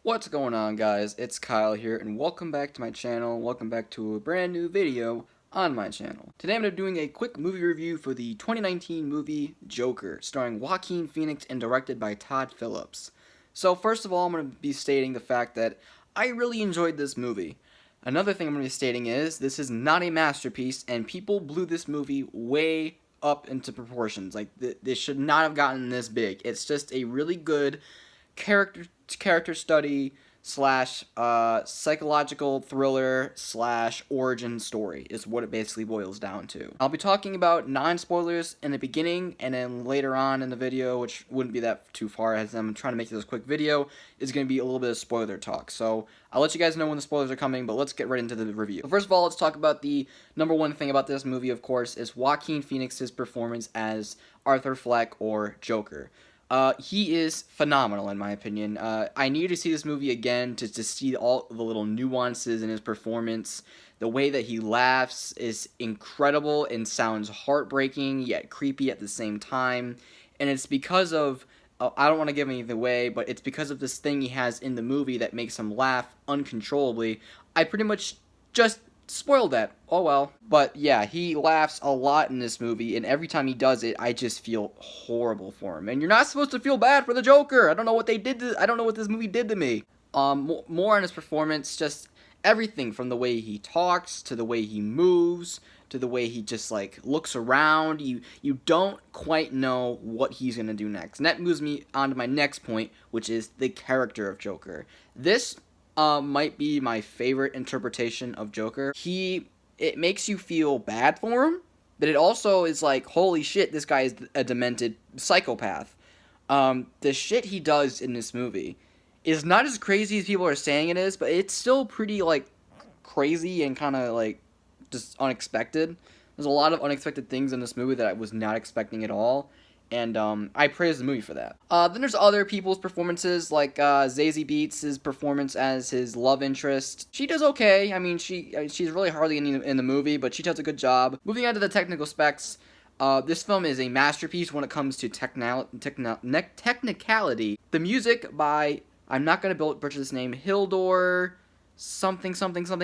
What's going on, guys? It's Kyle here, and welcome back to my channel. Welcome back to a brand new video on my channel. Today I'm going to be doing a quick movie review for the 2019 movie Joker, starring Joaquin Phoenix and directed by Todd Phillips. So first of all, I'm going to be stating the fact that I really enjoyed this movie. Another thing I'm going to be stating is this is not a masterpiece, and people blew this movie way up into proportions. Like, this should not have gotten this big. It's just a really good character study slash psychological thriller slash origin story is what it basically boils down to. I'll be talking about non-spoilers in the beginning, and then later on in the video, which wouldn't be that too far as I'm trying to make this a quick video, is going to be a little bit of spoiler talk. So I'll let you guys know when the spoilers are coming, but let's get right into the review. So first of all, let's talk about the number one thing about this movie, of course, is Joaquin Phoenix's performance as Arthur Fleck, or Joker. He is phenomenal, in my opinion. I need to see this movie again to see all the little nuances in his performance. The way that he laughs is incredible and sounds heartbreaking, yet creepy at the same time. And it's because of, I don't want to give anything away, but it's because of this thing he has in the movie that makes him laugh uncontrollably. I pretty much just spoiled that. Oh well. But yeah, he laughs a lot in this movie, and every time he does it, I just feel horrible for him. And you're not supposed to feel bad for the Joker. I don't know what they did I don't know what this movie did to me. More on his performance, just everything from the way he talks to the way he moves to the way he just like looks around. You don't quite know what he's gonna do next. And that moves me on to my next point, which is the character of Joker. This might be my favorite interpretation of Joker. It makes you feel bad for him, but it also is like, holy shit, this guy is a demented psychopath. The shit he does in this movie is not as crazy as people are saying it is, but it's still pretty, like, crazy and kind of, like, just unexpected. There's a lot of unexpected things in this movie that I was not expecting at all. And I praise the movie for that. Then there's other people's performances, like Zazie Beetz' performance as his love interest. She does okay. I mean, she's really hardly in the movie, but she does a good job. Moving on to the technical specs, this film is a masterpiece when it comes to technicality. The music by, I'm not going to butcher this name, Hildur something,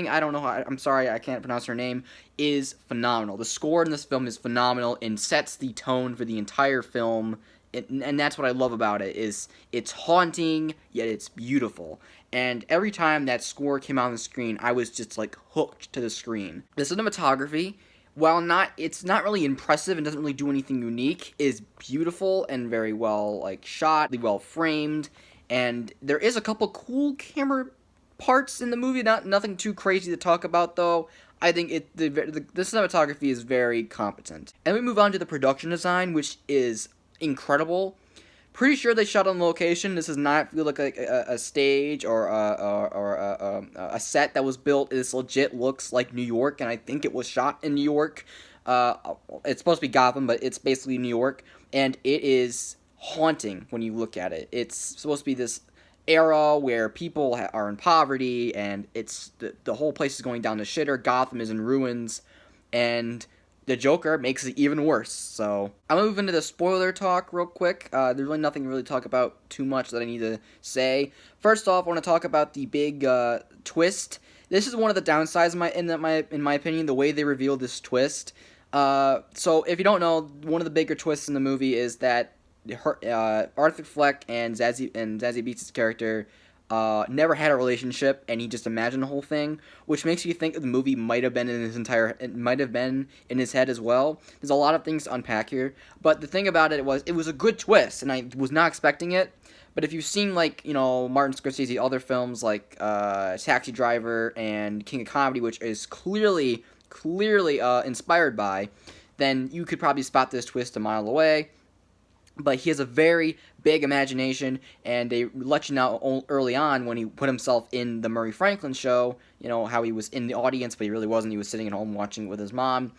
I don't know how, I'm sorry, I can't pronounce her name, is phenomenal. The score in this film is phenomenal and sets the tone for the entire film, and that's what I love about it, is it's haunting, yet it's beautiful. And every time that score came out on the screen, I was just, like, hooked to the screen. The cinematography, while it's not really impressive and doesn't really do anything unique, is beautiful and very well, like, shot, well framed, and there is a couple cool camera parts in the movie, nothing too crazy to talk about, though. I think the cinematography is very competent. And we move on to the production design, which is incredible. Pretty sure they shot on location. This does not feel like a stage or a set that was built. This legit looks like New York, and I think it was shot in New York. It's supposed to be Gotham, but it's basically New York, and it is haunting when you look at it. It's supposed to be this era where people are in poverty, and it's the whole place is going down the shitter. Gotham is in ruins, and the Joker makes it even worse. So I'm gonna move into the spoiler talk real quick. There's really nothing to really talk about too much that I need to say. First off, I want to talk about the big twist. This is one of the downsides in my opinion, the way they revealed this twist. So if you don't know, one of the bigger twists in the movie is that Arthur Fleck and Zazie Beetz' character never had a relationship, and he just imagined the whole thing, which makes you think the movie might have been in his head as well. There's a lot of things to unpack here, but the thing about it was a good twist, and I was not expecting it. But if you've seen, like, you know, Martin Scorsese's other films like Taxi Driver and King of Comedy, which is clearly inspired by, then you could probably spot this twist a mile away. But he has a very big imagination, and they let you know early on when he put himself in the Murray Franklin show, you know, how he was in the audience, but he really wasn't. He was sitting at home watching it with his mom.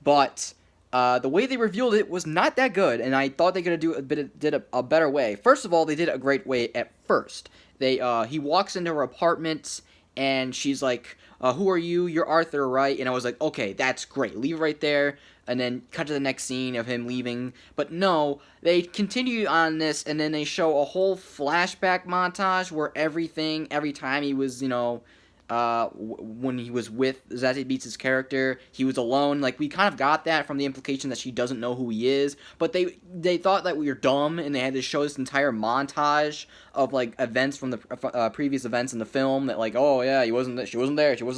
But the way they revealed it was not that good, and I thought they could have did a better way. First of all, they did it a great way at first. He walks into her apartment, and she's like, who are you? You're Arthur, right? And I was like, okay, that's great. Leave it right there. And then cut to the next scene of him leaving. But no, they continue on this, and then they show a whole flashback montage where every time he was, when he was with Zazie Beetz' character, he was alone. Like, we kind of got that from the implication that she doesn't know who he is, but they thought that we were dumb, and they had to show this entire montage of, like, events from the previous events in the film that, like, oh, yeah, she wasn't there, she wasn't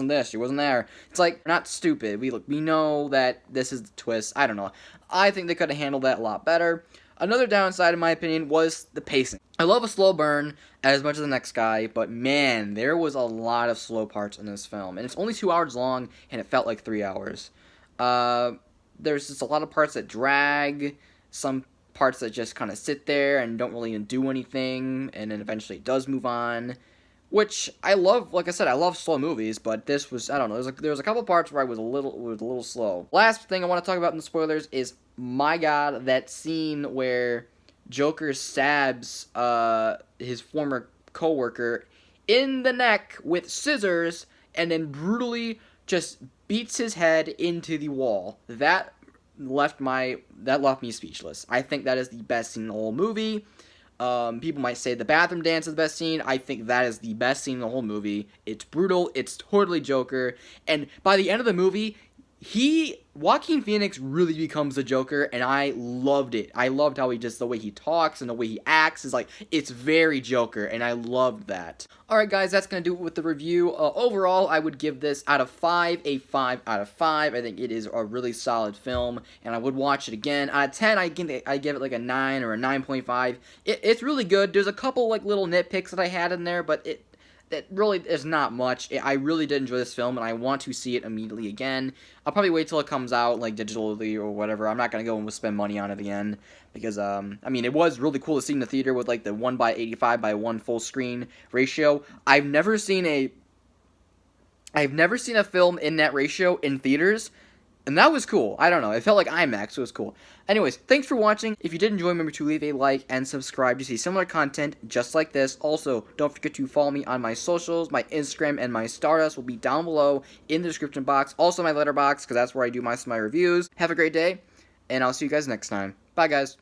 this, she wasn't there. It's like, we're not stupid. We know that this is the twist. I don't know. I think they could have handled that a lot better. Another downside, in my opinion, was the pacing. I love a slow burn as much as the next guy, but man, there was a lot of slow parts in this film. And it's only 2 hours long, and it felt like 3 hours. There's just a lot of parts that drag, some parts that just kind of sit there and don't really do anything, and then eventually it does move on. Which I love. Like I said, I love slow movies, but this was, I don't know, there was a couple parts where I was a little slow. Last thing I want to talk about in the spoilers is, my God, that scene where Joker stabs his former coworker in the neck with scissors and then brutally just beats his head into the wall. That left me speechless. I think that is the best scene in the whole movie. People might say the bathroom dance is the best scene. I think that is the best scene in the whole movie. It's brutal. It's totally Joker. And by the end of the movie, Joaquin Phoenix really becomes the Joker, and I loved it. I loved how the way he talks and the way he acts is like, it's very Joker, and I loved that. Alright guys, that's going to do it with the review. Overall, I would give this out of 5, a 5 out of 5. I think it is a really solid film, and I would watch it again. Out of 10, I give it like a 9 or a 9.5. It's really good. There's a couple like little nitpicks that I had in there, but it really is not much. I really did enjoy this film, and I want to see it immediately again. I'll probably wait till it comes out, like, digitally or whatever. I'm not going to go and spend money on it again, because, I mean, it was really cool to see in the theater with, like, the 1:85:1 full screen ratio. I've never seen a film in that ratio in theaters, and that was cool. I don't know. It felt like IMAX, so it was cool. Anyways, thanks for watching. If you did enjoy, remember to leave a like and subscribe to see similar content just like this. Also, don't forget to follow me on my socials. My Instagram and my Stardust will be down below in the description box. Also, my Letterboxd, because that's where I do most of my reviews. Have a great day, and I'll see you guys next time. Bye, guys.